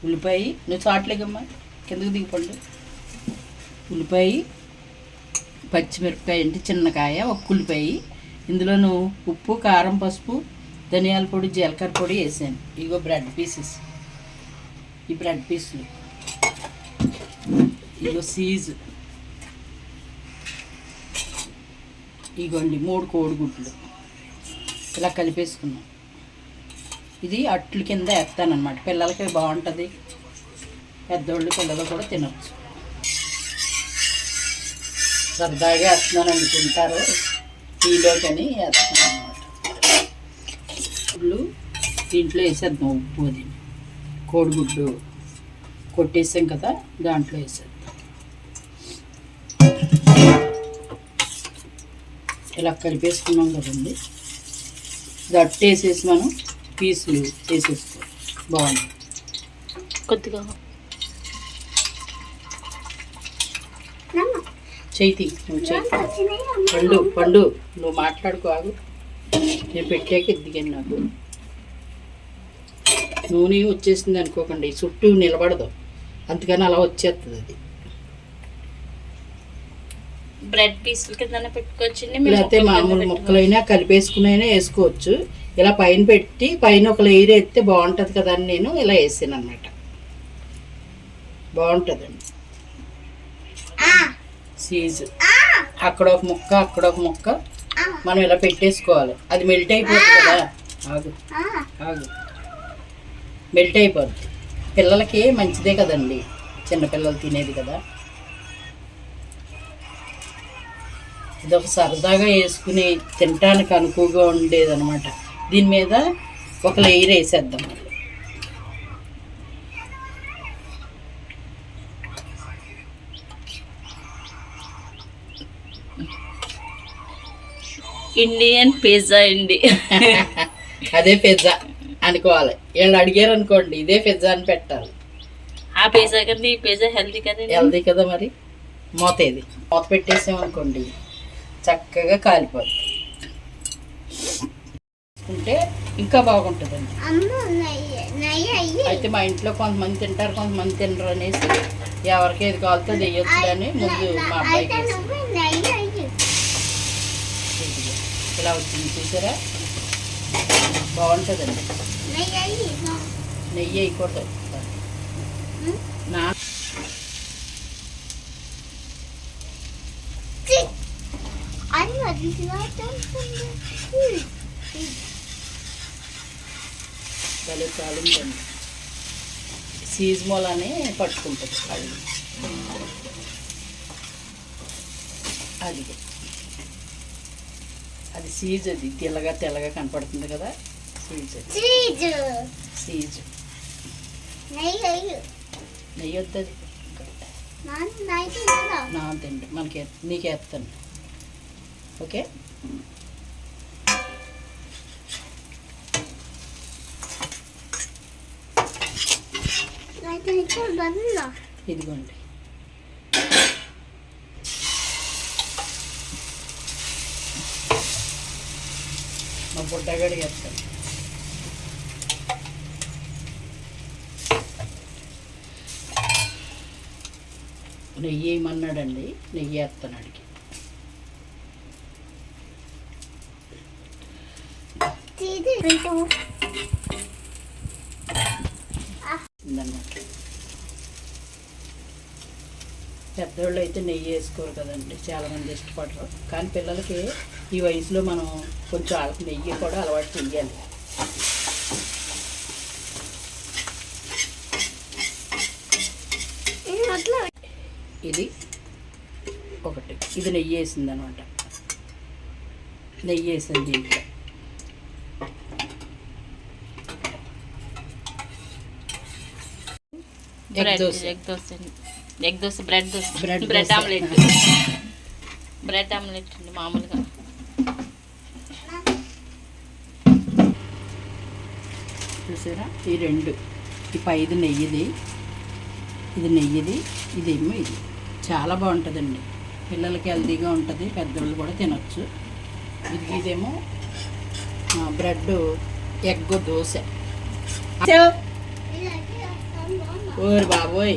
ఉల్లిపాయ నువ్వు చాట్లేకమ్మా కిందకు దిగిపండు. ఉల్లిపాయ, పచ్చిమిరపకాయ అంటే చిన్నకాయ, ఒక ఉల్లిపాయ, ఇందులోను ఉప్పు, కారం, పసుపు, ధనియాల పొడి, జీలకర్ర పొడి వేసాను. ఇగో బ్రెడ్ పీసెస్, ఈ బ్రెడ్ పీసులు, ఇగో చీజ్, ఇగోండి 3 కోడిగుడ్లు ఇలా కలిపేసుకున్నాం. ఇది అట్లు కింద వేస్తానమాట. పిల్లలకి బాగుంటుంది, పెద్దోళ్ళు పిల్లలు కూడా తినచ్చు. సరదాగా వేస్తున్నానండి, తింటారు టీలోకని వేస్తున్నాను అనమాట. గుడ్లు దీంట్లో వేసేద్దాం, ఉప్పు అది కోడిగుడ్డు కొట్టేసాం కదా దాంట్లో వేసేద్దాం. ఇలా కలిపేసుకున్నాం కదండి. గట్టి వేసేసి మనం పీసులు వేసేసుకో. బాగుంది. కొద్దిగా చేతి నువ్వు చేయి పండు నువ్వు మాట్లాడుకో, ఆగు. నేను పెట్టాక ఎదిగాను. నాకు నూనె వచ్చేసింది అనుకోకండి, చుట్టూ నిలబడదు, అందుకని అలా వచ్చేస్తుంది. అది బ్రెడ్ పీసుల కింద పెట్టుకోవచ్చు, లేకపోతే మామూలు ముక్కలైనా కలిపేసుకునైనా వేసుకోవచ్చు. ఇలా పైన పెట్టి పైన ఒక లేయర్ వేస్తే బాగుంటుంది కదా అని నేను ఇలా వేసాను అన్నమాట. బాగుంటుందండి. చీజ్ అక్కడ ఒక ముక్క, అక్కడ ఒక ముక్క మనం ఇలా పెట్టేసుకోవాలి. అది మెల్ట్ అయిపోతుంది కదా. ఆగు ఆగు, మెల్ట్ అయిపోద్ది. పిల్లలకి మంచిదే కదండి, చిన్నపిల్లలు తినేది కదా. ఇది ఒక సరదాగా వేసుకుని తినటానికి అనుకువగా ఉండేది అనమాట. దీని మీద ఒక లేయర్ వేసేద్దాం. ఇండియన్ పిజ్జా అండి. అదే పిజ్జా అనుకోవాలి. వీళ్ళు అడిగారు అనుకోండి, ఇదే పిజ్జా అని పెట్టాలి. ఆ పిజ్జా కన్నా ఈ పిజ్జా హెల్తీ కదా. హెల్తీ కదా. మరి మూత ఇది మూత పెట్టేసామనుకోండి చక్కగా కాలిపోతుంది. ఉంటే ఇంకా బాగుంటుందండి. అయితే మా ఇంట్లో కొంతమంది తింటారు, కొంతమంది తినరు అనేసి ఎవరికి ఏది కావాలితో వేయొచ్చు కానీ ముందు మా అబ్బాయికి ఇలా వచ్చింది చూసారా, బాగుంటుందండి. నెయ్యి వేయకూడదు. నా భలే కాలిందండి. చీజ్ మూలానే పట్టుకుంటుంది కాళ్ళు. అది అది చీజ్, అది తెల్లగా తెల్లగా కనపడుతుంది కదా, చీజ్. చీజ్ నెయ్యి వద్దు, నా తిండి మనకి నీకు వేస్తాను. ఓకే, ఇదిగోండి. మా బుడ్డగాడికి వేస్తాను. నెయ్యి వేయమన్నాడండి, నెయ్యి వేస్తాను అడిగి. పెద్దవాళ్ళు అయితే నెయ్యి వేసుకోరు కదండి, చాలామంది ఇష్టపడరు. కానీ పిల్లలకి ఈ వయసులో మనం కొంచెం వాళ్ళకి నెయ్యి కూడా అలవాటు చెయ్యాలి. ఇది ఒకటి, ఇది నెయ్యి వేసింది అనమాట. నెయ్యి వేసింది దీంట్లో. Egg dosa, bread dosa, bread omelette. Bread omelette అండి మామూలుగా. చూసారా, ఈ రెండు, ఈ పైది నెయ్యిది, ఇది నెయ్యిది, ఇదేమో ఇది. చాలా బాగుంటుందండి, పిల్లలకి హెల్తీగా ఉంటుంది, పెద్దవాళ్ళు కూడా తినచ్చు. ఇదేమో బ్రెడ్ ఎగ్ దోశ. ఓరి బాబోయ్